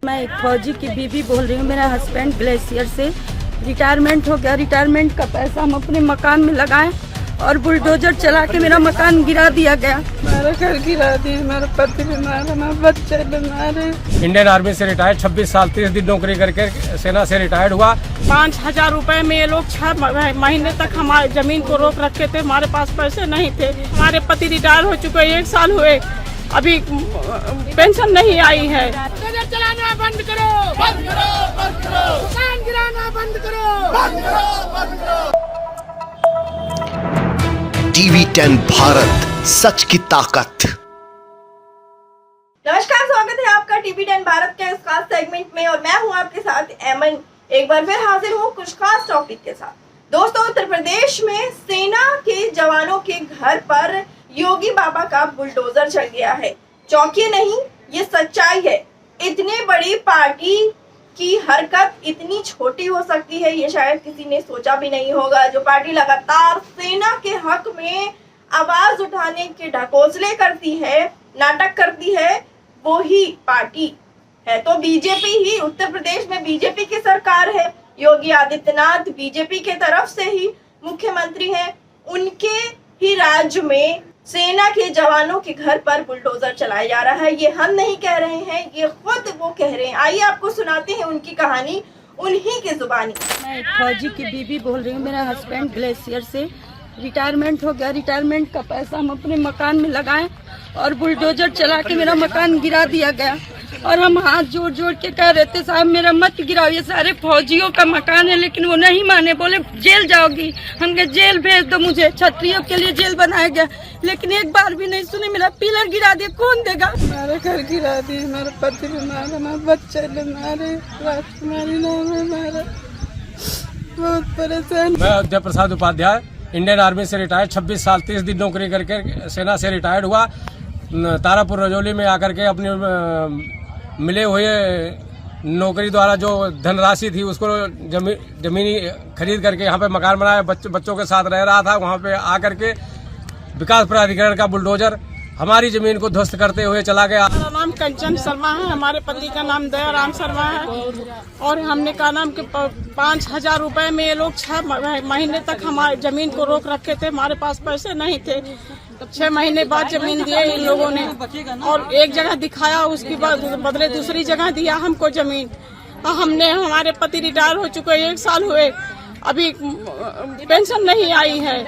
मैं एक फौजी की बीवी बोल रही हूँ। मेरा हस्बैंड ग्लेशियर से रिटायरमेंट हो गया। रिटायरमेंट का पैसा हम अपने मकान में लगाएं और बुलडोजर चला के मेरा मकान गिरा दिया गया। मेरा घर गिरा दिया, मेरा पति बीमार है, मेरा बच्चे बीमार है। इंडियन आर्मी से रिटायर्ड 26 साल 30 दिन नौकरी करके सेना से रिटायर्ड हुआ। 5,000 रुपए में ये लोग 6 महीने तक हमारे जमीन को रोक रखे थे। हमारे पास पैसे नहीं थे। हमारे पति रिटायर हो चुके, 1 साल हुए, अभी पेंशन नहीं आई है। चलाना बंद करो, बंद करो, बंद करो, दुकान गिराना बंद करो, बंद करो, बंद करो। TV10 भारत, सच की ताकत। नमस्कार, स्वागत है आपका TV10 भारत के इस खास सेगमेंट में और मैं हूं आपके साथ एमन। एक बार फिर हाजिर हूं कुछ खास टॉपिक के साथ। दोस्तों, उत्तर प्रदेश में सेना के जवानों के घर पर योगी बाबा का बुलडोजर चल गया है। चौंकिए नहीं, ये सच्चाई है। इतनी बड़ी पार्टी की हरकत इतनी छोटी हो सकती है, ये शायद किसी ने सोचा भी नहीं होगा। जो पार्टी लगातार सेना के हक में आवाज उठाने के ढकोसले करती है, नाटक करती है, वो ही पार्टी है तो बीजेपी ही। उत्तर प्रदेश में बीजेपी की सरकार है। योगी आदित्यनाथ बीजेपी के तरफ से ही मुख्यमंत्री हैं। उनके ही राज्य में सेना के जवानों के घर पर बुलडोजर चलाया जा रहा है। ये हम नहीं कह रहे हैं, ये खुद वो कह रहे हैं। आइए आपको सुनाते हैं उनकी कहानी उन्हीं की जुबानी। मैं एक फौजी की बीवी बोल रही हूँ। मेरा हस्बैंड ग्लेशियर से रिटायरमेंट हो गया। रिटायरमेंट का पैसा हम अपने मकान में लगाएं और बुलडोजर चला के मेरा मकान गिरा दिया गया। और हम हाथ जोड़ जोड़ के कह रहे थे, साहब मेरा मत गिराओ, ये सारे फौजियों का मकान है। लेकिन वो नहीं माने, बोले जेल जाओगी। हम कहे जेल भेज दो मुझे, क्षत्रियों के लिए जेल बनाया गया। लेकिन एक बार भी नहीं सुने। मेरा पिलर गिरा दिया, कौन देगा? मेरा घर गिरा दिया, मेरा पति बीमार है, मेरा बच्चे बीमार है, राजकुमारी नाम है मेरा। बहुत परेशान। मैं अयोध्या प्रसाद उपाध्याय, इंडियन आर्मी से रिटायर्ड 26 साल 30 दिन नौकरी करके सेना से रिटायर्ड हुआ। तारापुर रजौली में आकर के अपने मिले हुए नौकरी द्वारा जो धनराशि थी उसको जमीनी खरीद करके यहाँ पे मकान बनाया। बच्चों के साथ रह रहा था। वहाँ पे आकर के विकास प्राधिकरण का बुलडोजर हमारी जमीन को ध्वस्त करते हुए चला गया। हमारा नाम कंचन शर्मा है, हमारे पति का नाम दयाराम शर्मा है। और हमने कहा नाम कि 5,000 रुपए में ये लोग 6 महीने तक हमारी जमीन को रोक रखे थे। हमारे पास पैसे नहीं थे। तो 6 महीने बाद जमीन दिए इन लोगों ने और एक जगह दिखाया, उसके बाद बदले दूसरी जगह दिया हमको जमीन। हमने हमारे पति रिटायर हो चुके, 1 साल हुए, अभी पेंशन नहीं आई है।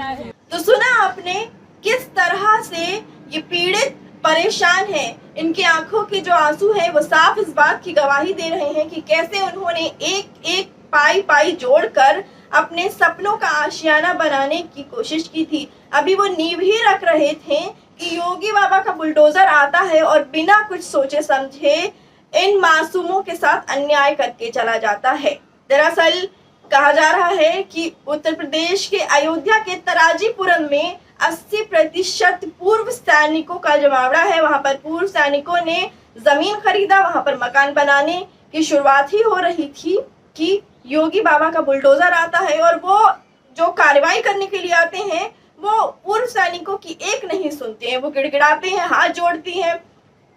तो सुना आपने किस तरह से ये पीड़ित परेशान है। इनके आंखों के जो आंसू है वो साफ इस बात की गवाही दे रहे हैं कि कैसे उन्होंने एक एक पाई जोड़कर अपने सपनों का आशियाना बनाने की कोशिश की थी। अभी वो नींव ही रख रहे थे कि योगी बाबा का बुलडोजर आता है और बिना कुछ सोचे समझे इन मासूमों के साथ अन्याय करके चला जाता है। दरअसल कहा जा रहा है कि उत्तर प्रदेश के अयोध्या के तराजीपुरम में 80% पूर्व सैनिकों का जमावड़ा है। वहां पर पूर्व सैनिकों ने जमीन खरीदा, वहां पर मकान बनाने की शुरुआत ही हो रही थी कि योगी बाबा का बुलडोजर आता है। और वो जो कार्रवाई करने के लिए आते हैं वो पूर्व सैनिकों की एक नहीं सुनते हैं। वो गिड़गिड़ाते हैं, हाथ जोड़ती हैं।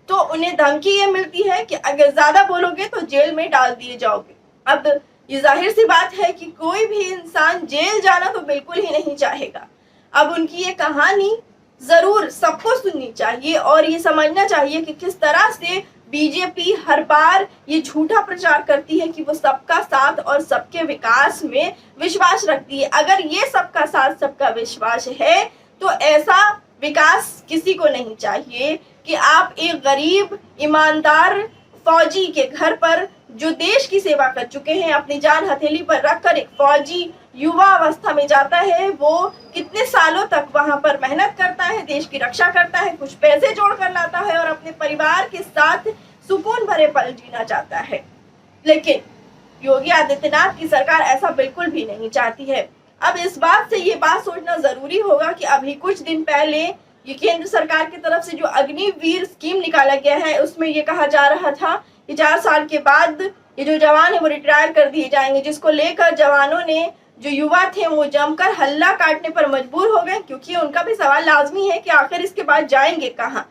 तो उन्हें धमकी ये मिलती है कि अगर ज्यादा बोलोगे तो जेल में डाल दिए जाओगे। अब ये जाहिर सी बात है कि कोई भी इंसान जेल जाना तो बिल्कुल ही नहीं चाहेगा। अब उनकी ये कहानी जरूर सबको सुननी चाहिए और ये समझना चाहिए कि किस तरह से बीजेपी हर बार ये झूठा प्रचार करती है कि वो सबका साथ और सबके विकास में विश्वास रखती है। अगर ये सबका साथ सबका विश्वास है तो ऐसा विकास किसी को नहीं चाहिए कि आप एक गरीब ईमानदार फौजी के घर पर, जो देश की सेवा कर चुके हैं, अपनी जान हथेली पर रखकर एक फौजी युवा अवस्था में जाता है। वो कितने सालों तक वहां पर मेहनत करता है, देश की रक्षा करता है, कुछ पैसे जोड़ कर लाता है और अपने परिवार के साथ सुकून भरे पल जीना चाहता है। लेकिन योगी आदित्यनाथ की सरकार ऐसा बिल्कुल भी नहीं चाहती है। अब इस बात से ये बात सोचना जरूरी होगा कि अभी कुछ दिन पहले ये केंद्र सरकार की तरफ से जो अग्निवीर स्कीम निकाला गया है उसमें ये कहा जा रहा था कि 4 साल के बाद ये जो जवान है वो रिटायर कर दिए जाएंगे, जिसको लेकर जवानों ने, जो युवा थे, वो जमकर हल्ला काटने पर मजबूर हो गए, क्योंकि उनका भी सवाल लाजमी है कि आखिर इसके बाद जाएंगे कहाँ।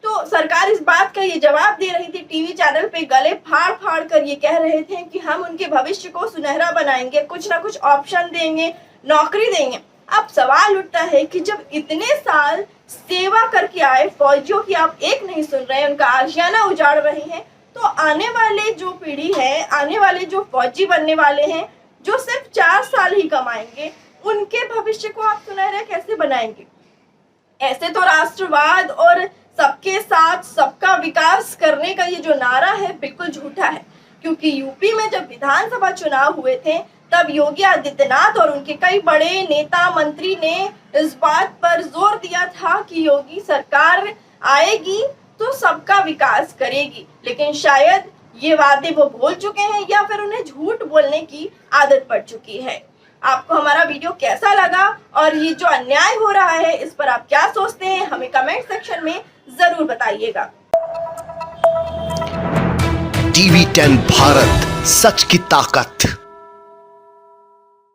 तो सरकार इस बात का ये जवाब दे रही थी, टीवी चैनल पे गले फाड़ फाड़ कर ये कह रहे थे कि हम उनके भविष्य को सुनहरा बनाएंगे, कुछ ना कुछ ऑप्शन देंगे, नौकरी देंगे। अब सवाल उठता है कि जब इतने साल सेवा करके आए फौजियों की आप एक नहीं सुन रहे, उनका आशियाना उजाड़ रहे हैं, तो आने वाले जो पीढ़ी है, आने वाले जो फौजी बनने वाले हैं, जो सिर्फ 4 साल ही कमाएंगे, उनके भविष्य को आप सुनहरा कैसे बनाएंगे? ऐसे तो राष्ट्रवाद और सबके साथ सबका विकास करने का ये जो नारा है बिल्कुल झूठा है, क्योंकि यूपी में जब विधानसभा चुनाव हुए थे तब योगी आदित्यनाथ और उनके कई बड़े नेता मंत्री ने इस बात पर जोर दिया था कि योगी सरकार आएगी तो सबका विकास करेगी, लेकिन शायद ये वादे वो भूल चुके हैं या फिर उन्हें झूठ बोलने की आदत पड़ चुकी है। आपको हमारा वीडियो कैसा लगा और ये जो अन्याय हो रहा है इस पर आप क्या सोचते हैं, हमें कमेंट सेक्शन में जरूर बताइएगा। टीवी 10 भारत, सच की ताकत।